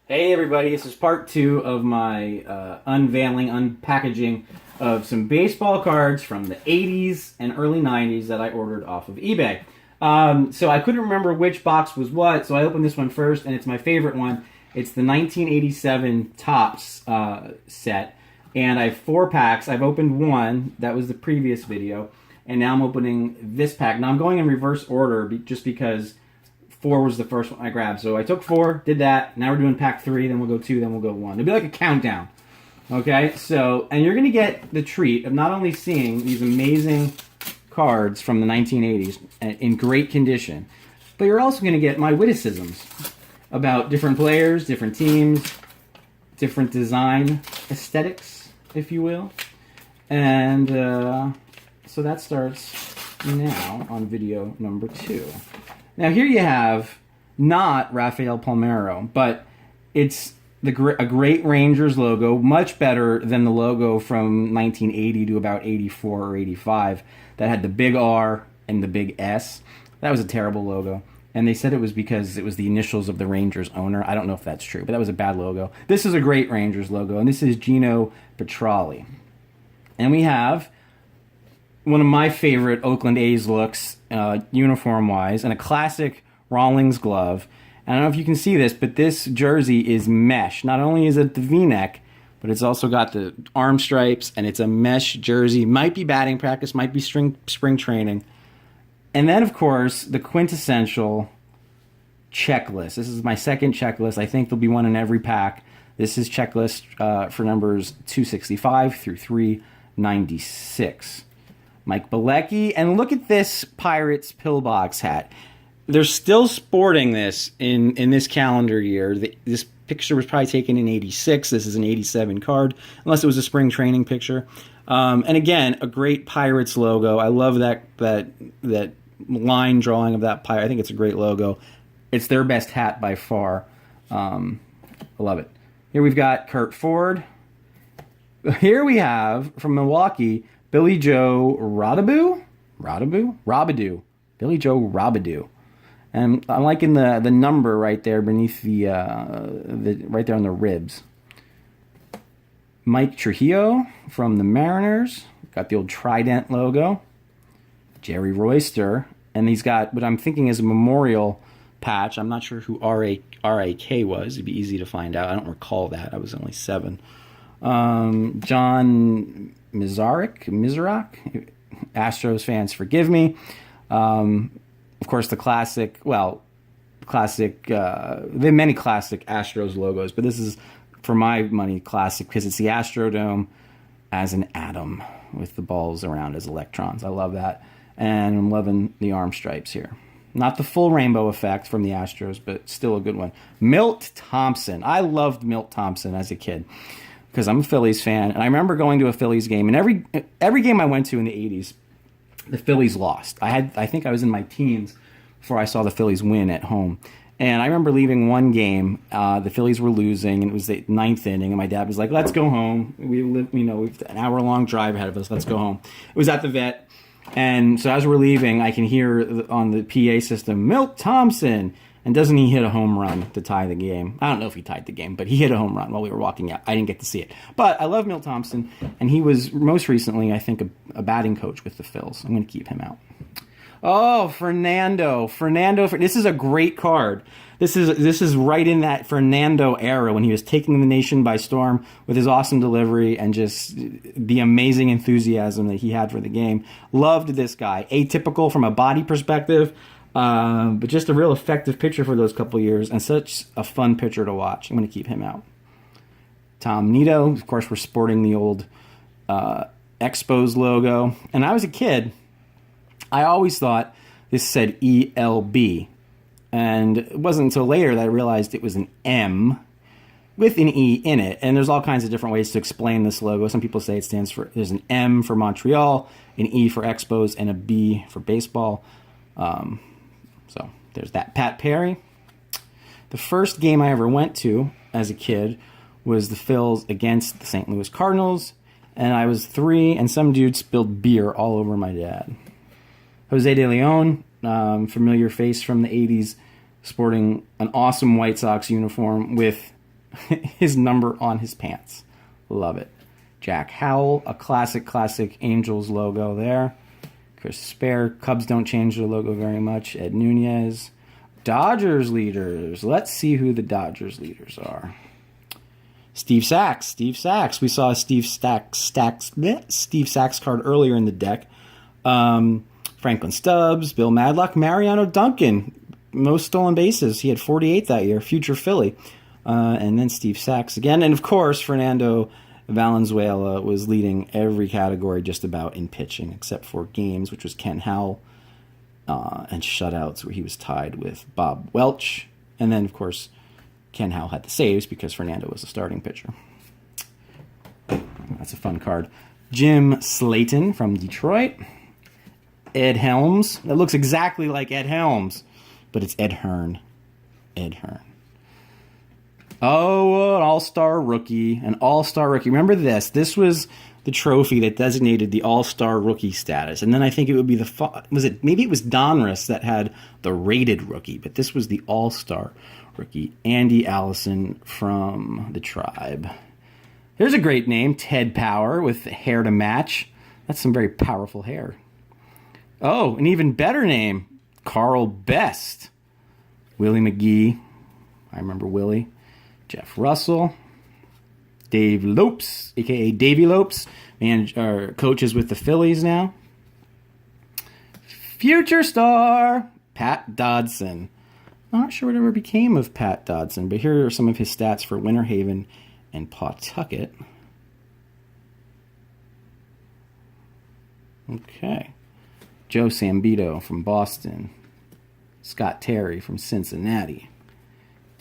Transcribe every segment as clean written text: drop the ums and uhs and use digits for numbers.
Hey everybody, this is part two of my unpackaging of some baseball cards from the 80s and early 90s that I ordered off of eBay. So I couldn't remember which box was what, so I opened this one first, and it's my favorite one. It's the 1987 Topps set, and I have 4 packs. I've opened one, that was the previous video, and now I'm opening this pack. Now I'm going in reverse order just because 4 was the first one I grabbed. So I took 4, did that. Now we're doing pack 3, then we'll go 2, then we'll go 1. It'll be like a countdown. Okay? So, and you're going to get the treat of not only seeing these amazing cards from the 1980s in great condition, but you're also going to get my witticisms about different players, different teams, different design aesthetics, if you will. And so that starts now on video number 2. Now here you have not Rafael Palmeiro, but it's a great Rangers logo, much better than the logo from 1980 to about 84 or 85 that had the big R and the big S. That was a terrible logo. And they said it was because it was the initials of the Rangers owner. I don't know if that's true, but that was a bad logo. This is a great Rangers logo, and this is Gino Petralli. And we have one of my favorite Oakland A's looks, uniform-wise, and a classic Rawlings glove. And I don't know if you can see this, but this jersey is mesh. Not only is it the V-neck, but it's also got the arm stripes, and it's a mesh jersey. Might be batting practice, might be spring training. And then, of course, the quintessential checklist. This is my second checklist. I think there'll be one in every pack. This is checklist for numbers 265 through 396. Mike Bilecki, and look at this Pirates pillbox hat. They're still sporting this in this calendar year. This picture was probably taken in 86. This is an 87 card, unless it was a spring training picture. And again, a great Pirates logo. I love that line drawing of that pirate. I think it's a great logo. It's their best hat by far. I love it. Here we've got Curt Ford. Here we have, from Milwaukee, Billy Joe Robidoux? Billy Joe Robidoux. And I'm liking the number right there beneath the right there on the ribs. Mike Trujillo from the Mariners. Got the old Trident logo. Jerry Royster. And he's got what I'm thinking is a memorial patch. I'm not sure who R.A.K. was. It'd be easy to find out. I don't recall that. I was only 7. John Mizrak, Astros fans, forgive me. Of course, the classic, there are many classic Astros logos, but this is, for my money, classic because it's the Astrodome as an atom with the balls around as electrons. I love that, and I'm loving the arm stripes here. Not the full rainbow effect from the Astros, but still a good one. Milt Thompson. I loved Milt Thompson as a kid, because I'm a Phillies fan, and I remember going to a Phillies game, and every game I went to in the 80s, the Phillies lost. I think I was in my teens before I saw the Phillies win at home. And I remember leaving one game, the Phillies were losing, and it was the 9th inning, and my dad was like, "Let's go home. We've an hour-long drive ahead of us. Let's go home." It was at the vet, and so as we're leaving, I can hear on the PA system, "Milt Thompson." And doesn't he hit a home run to tie the game? I don't know if he tied the game, but he hit a home run while we were walking out. I didn't get to see it. But I love Milt Thompson, and he was most recently, I think, a batting coach with the Phils. I'm going to keep him out. Oh, Fernando. This is a great card. This is right in that Fernando era when he was taking the nation by storm with his awesome delivery and just the amazing enthusiasm that he had for the game. Loved this guy. Atypical from a body perspective. But just a real effective pitcher for those couple years, and such a fun pitcher to watch. I'm going to keep him out. Tom Nito, of course, we're sporting the old Expos logo. And I was a kid, I always thought this said ELB. And it wasn't until later that I realized it was an M with an E in it. And there's all kinds of different ways to explain this logo. Some people say it stands for, there's an M for Montreal, an E for Expos, and a B for baseball. So there's that. Pat Perry. The first game I ever went to as a kid was the Phils against the St. Louis Cardinals, and I was 3, and some dude spilled beer all over my dad. Jose De Leon, familiar face from the 80s, sporting an awesome White Sox uniform with his number on his pants. Love it. Jack Howell, a classic Angels logo there. Chris Spare. Cubs don't change their logo very much. Ed Nunez. Dodgers leaders. Let's see who the Dodgers leaders are. Steve Sax. We saw a Steve Sax card earlier in the deck. Franklin Stubbs, Bill Madlock, Mariano Duncan. Most stolen bases. He had 48 that year. Future Philly. And then Steve Sax again. And of course, Fernando Valenzuela was leading every category just about in pitching, except for games, which was Ken Howell, and shutouts, where he was tied with Bob Welch. And then, of course, Ken Howell had the saves because Fernando was a starting pitcher. That's a fun card. Jim Slayton from Detroit. Ed Helms. That looks exactly like Ed Helms, but it's Ed Hearn. Ed Hearn. Oh, an all-star rookie. An all-star rookie. Remember this. This was the trophy that designated the all-star rookie status. And then I think it would be maybe it was Donruss that had the rated rookie, but this was the all-star rookie. Andy Allison from the Tribe. Here's a great name. Ted Power with hair to match. That's some very powerful hair. Oh, an even better name. Carl Best. Willie McGee. I remember Willie. Jeff Russell, Dave Lopes, a.k.a. Davey Lopes, coaches with the Phillies now. Future star, Pat Dodson. Not sure whatever became of Pat Dodson, but here are some of his stats for Winter Haven and Pawtucket. Okay. Joe Sambito from Boston. Scott Terry from Cincinnati.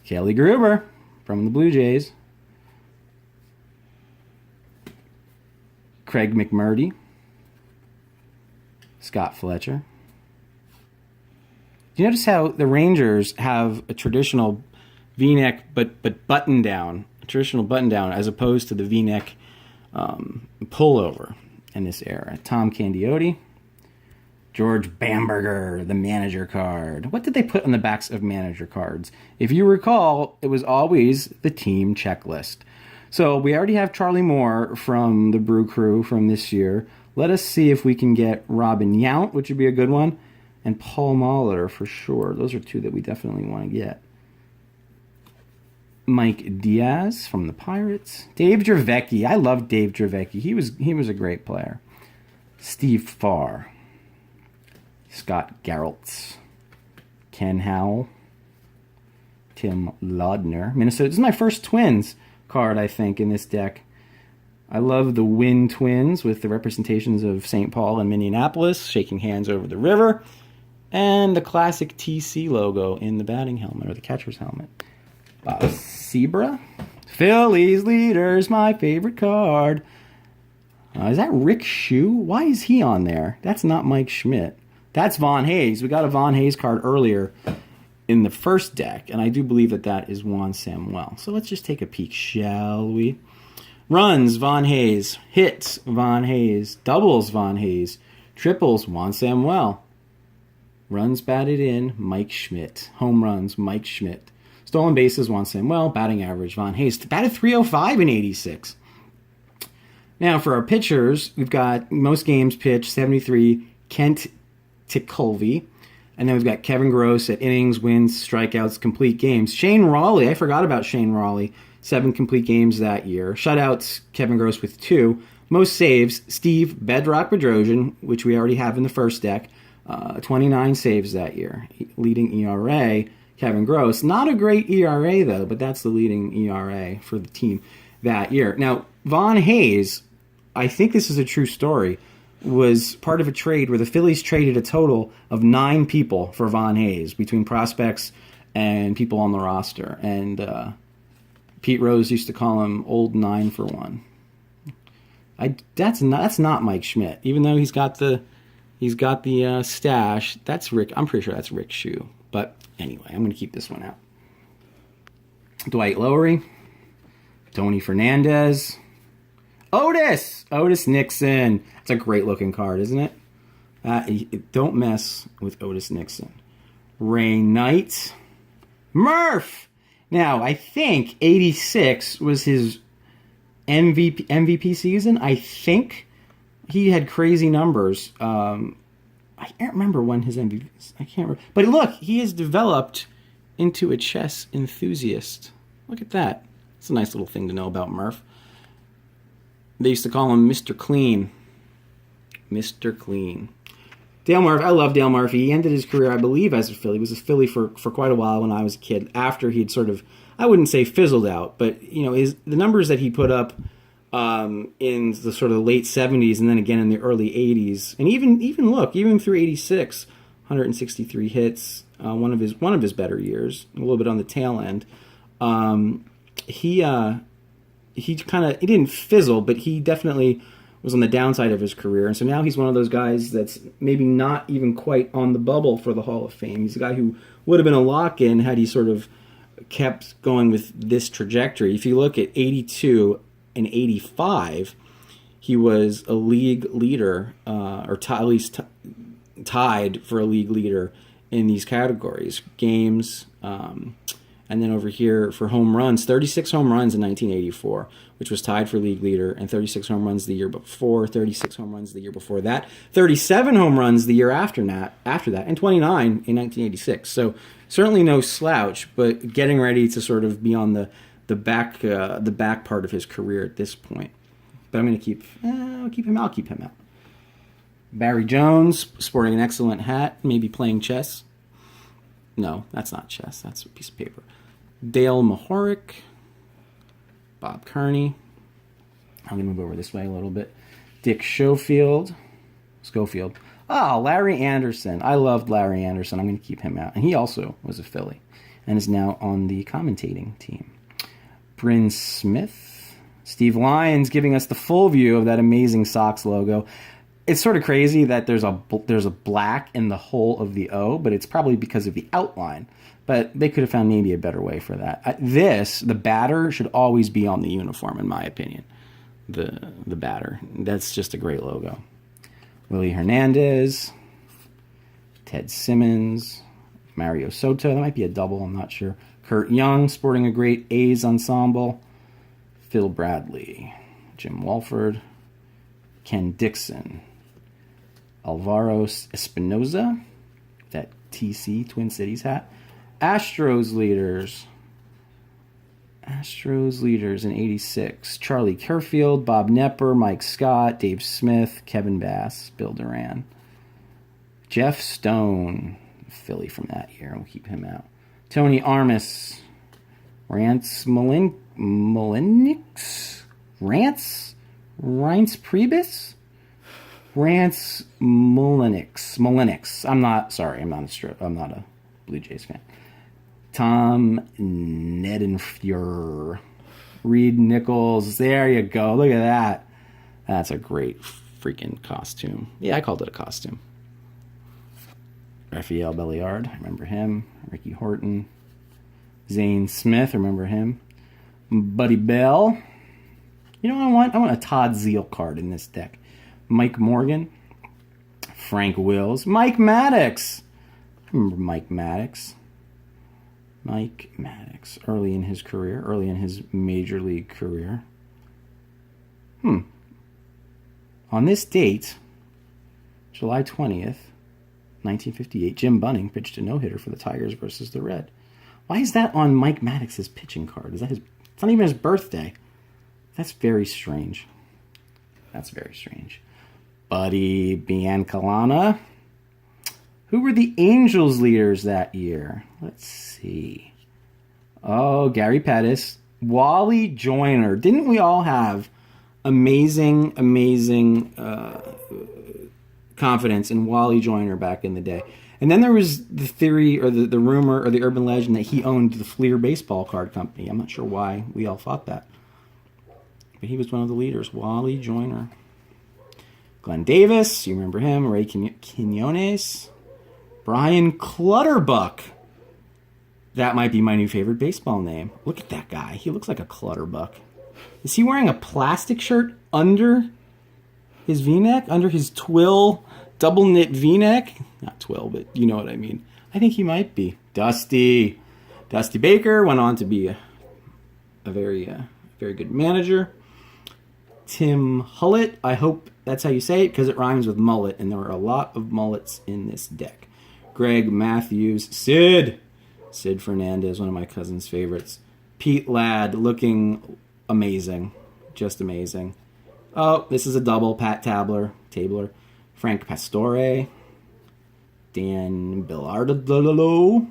Kelly Gruber from the Blue Jays. Craig McMurdy. Scott Fletcher. Do you notice how the Rangers have a traditional V-neck but button down, a traditional button down, as opposed to the V-neck pullover in this era? Tom Candiotti. George Bamberger, the manager card. What did they put on the backs of manager cards? If you recall, it was always the team checklist. So we already have Charlie Moore from the Brew Crew from this year. Let us see if we can get Robin Yount, which would be a good one, and Paul Molitor for sure. Those are two that we definitely want to get. Mike Diaz from the Pirates. Dave Dravecky. I love Dave Dravecky. He was a great player. Steve Farr. Scott Garrelts, Ken Howell, Tim Laudner, Minnesota. This is my first Twins card, I think, in this deck. I love the Wynn Twins with the representations of St. Paul and Minneapolis, shaking hands over the river, and the classic TC logo in the batting helmet, or the catcher's helmet. Bob Sebra, Phillies leaders, my favorite card. Is that Rick Shue? Why is he on there? That's not Mike Schmidt. That's Von Hayes. We got a Von Hayes card earlier in the first deck, and I do believe that is Juan Samuel. So let's just take a peek, shall we? Runs, Von Hayes. Hits, Von Hayes. Doubles, Von Hayes. Triples, Juan Samuel. Runs batted in, Mike Schmidt. Home runs, Mike Schmidt. Stolen bases, Juan Samuel. Batting average, Von Hayes. Batted 305 in 86. Now, for our pitchers, we've got most games pitched, 73, Kent Tekulve. And then we've got Kevin Gross at innings, wins, strikeouts, complete games. Shane Raleigh, I forgot about Shane Raleigh. 7 complete games that year. Shutouts, Kevin Gross with 2. Most saves, Steve Bedrock Bedrosian, which we already have in the first deck. 29 saves that year. Leading ERA, Kevin Gross. Not a great ERA, though, but that's the leading ERA for the team that year. Now, Von Hayes, I think this is a true story, was part of a trade where the Phillies traded a total of 9 people for Von Hayes, between prospects and people on the roster. And Pete Rose used to call him Old 9 for 1. That's not Mike Schmidt, even though he's got the stash. That's Rick. I'm pretty sure that's Rick Shue. But anyway, I'm going to keep this one out. Dwight Lowery, Tony Fernandez, Otis Nixon. It's a great looking card, isn't it? Don't mess with Otis Nixon. Ray Knight, Murph, Now, I think 86 was his MVP season. I think he had crazy numbers. I can't remember when his MVP. I can't remember. But look, he has developed into a chess enthusiast. Look at that. It's a nice little thing to know about Murph. They used to call him Mr. Clean. Mr. Clean. Dale Murphy. I love Dale Murphy. He ended his career, I believe, as a Philly. He was a Philly for quite a while when I was a kid. After he'd sort of, I wouldn't say fizzled out, but the numbers that he put up in the sort of late 70s and then again in the early 80s, and even through 86, 163 hits, one of his better years, a little bit on the tail end. He didn't fizzle, but he definitely was on the downside of his career, and so now he's one of those guys that's maybe not even quite on the bubble for the Hall of Fame. He's a guy who would have been a lock-in had he sort of kept going with this trajectory. If you look at 82 and 85, he was a league leader, or at least tied for a league leader in these categories, games, and then over here for home runs, 36 home runs in 1984, which was tied for league leader, and 36 home runs the year before, 36 home runs the year before that, 37 home runs the year after that, and 29 in 1986. So certainly no slouch, but getting ready to sort of be on the back part of his career at this point. But I'm going to I'll keep him out. Barry Jones, sporting an excellent hat, maybe playing chess. No, that's not chess. That's a piece of paper. Dale Mahoric, Bob Kearney. I'm going to move over this way a little bit. Dick Schofield. Oh, Larry Anderson. I loved Larry Anderson. I'm going to keep him out. And he also was a Philly and is now on the commentating team. Bryn Smith. Steve Lyons giving us the full view of that amazing Sox logo. It's sort of crazy that there's a black in the whole of the O, but it's probably because of the outline. But they could have found maybe a better way for that. The batter should always be on the uniform, in my opinion. The batter. That's just a great logo. Willie Hernandez, Ted Simmons, Mario Soto. That might be a double, I'm not sure. Kurt Young, sporting a great A's ensemble. Phil Bradley, Jim Walford, Ken Dixon, Alvaro Espinoza, that TC, Twin Cities hat. Astros leaders in 86. Charlie Kerfield, Bob Nepper, Mike Scott, Dave Smith, Kevin Bass, Bill Duran. Jeff Stone, Philly from that year. We'll keep him out. Tony Armas, Reince Priebus? Rance Mulliniks. I'm not a Blue Jays fan. Tom Nedenfuhr. Reed Nichols. There you go. Look at that. That's a great freaking costume. Yeah, I called it a costume. Raphael Belliard. I remember him. Ricky Horton. Zane Smith. Remember him. Buddy Bell. You know what I want? I want a Todd Zeal card in this deck. Mike Morgan. Frank Wills. Mike Maddox. I remember Mike Maddox. Early in his major league career. On this date, July 20th, 1958, Jim Bunning pitched a no-hitter for the Tigers versus the Red. Why is that on Mike Maddox's pitching card? It's not even his birthday. That's very strange. Buddy Biancalana. Who were the Angels leaders that year? Let's see. Oh, Gary Pettis. Wally Joyner. Didn't we all have amazing confidence in Wally Joyner back in the day? And then there was the theory or the rumor or the urban legend that he owned the Fleer Baseball Card Company. I'm not sure why we all thought that. But he was one of the leaders. Wally Joyner. Glenn Davis. You remember him. Ray Quinones. Brian Clutterbuck. That might be my new favorite baseball name. Look at that guy. He looks like a Clutterbuck. Is he wearing a plastic shirt under his V-neck? Under his twill double knit V-neck? Not twill, but you know what I mean. I think he might be. Dusty Dusty Baker went on to be a very good manager. Tim Hullett, I hope that's how you say it because it rhymes with mullet, and there were a lot of mullets in this deck. Greg Matthews, Sid Fernandez, one of my cousin's favorites. Pete Ladd, looking amazing, just amazing. Oh, this is a double. Pat Tabler, Frank Pastore, Dan Billardolo,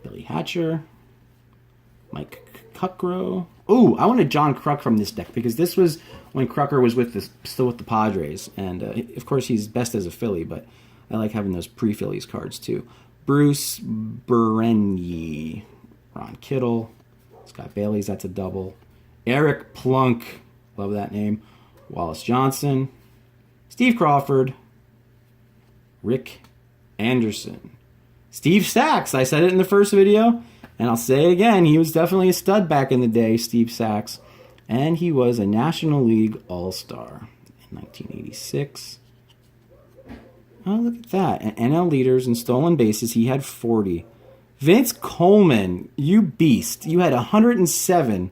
Billy Hatcher, Mike Cuckrow. Oh, I wanted John Kruk from this deck because this was when Krucker was still with the Padres. And, of course, he's best as a Philly, but I like having those pre-Phillies cards, too. Bruce Berenyi, Ron Kittle, Scott Bailey's, that's a double. Eric Plunk, love that name. Wallace Johnson, Steve Crawford, Rick Anderson, Steve Sachs. I said it in the first video, and I'll say it again. He was definitely a stud back in the day, Steve Sachs. And he was a National League All-Star in 1986. Oh, look at that. And NL leaders in stolen bases, he had 40. Vince Coleman, you beast. You had 107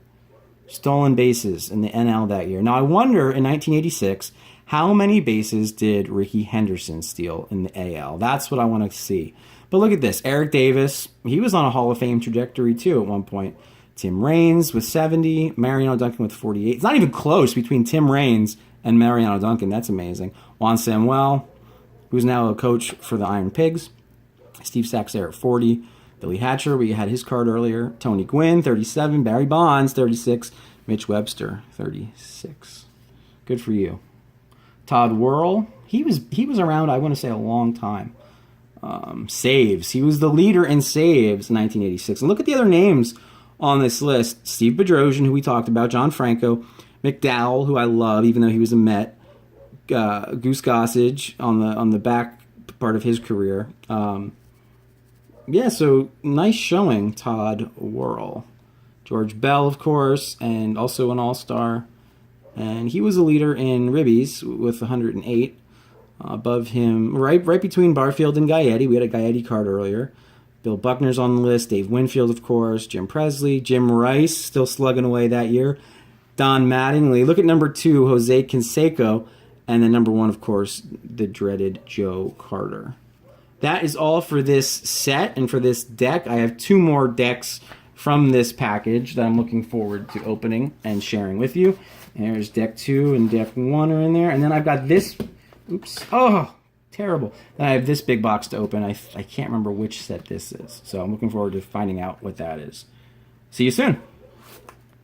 stolen bases in the NL that year. Now, I wonder, in 1986, how many bases did Ricky Henderson steal in the AL? That's what I want to see. But look at this. Eric Davis, he was on a Hall of Fame trajectory, too, at one point. Tim Raines with 70. Mariano Duncan with 48. It's not even close between Tim Raines and Mariano Duncan. That's amazing. Juan Samuel, who's now a coach for the Iron Pigs. Steve Sachs there at 40. Billy Hatcher, we had his card earlier. Tony Gwynn, 37. Barry Bonds, 36. Mitch Webster, 36. Good for you. Todd Whirl, he was around, I want to say, a long time. Saves. He was the leader in saves in 1986. And look at the other names on this list. Steve Bedrosian, who we talked about. John Franco. McDowell, who I love, even though he was a Met. Goose Gossage on the back part of his career. So nice showing, Todd Whirl. George Bell, of course, and also an All-Star. And he was a leader in ribbies with 108. Above him, right between Barfield and Gaetti. We had a Gaetti card earlier. Bill Buckner's on the list. Dave Winfield, of course. Jim Presley. Jim Rice, still slugging away that year. Don Mattingly. Look at number 2, Jose Canseco. And then number 1, of course, the dreaded Joe Carter. That is all for this set and for this deck. I have 2 more decks from this package that I'm looking forward to opening and sharing with you. And there's deck 2 and deck 1 are in there. And then I've got this... Oops. Oh, terrible. Then I have this big box to open. I can't remember which set this is. So I'm looking forward to finding out what that is. See you soon.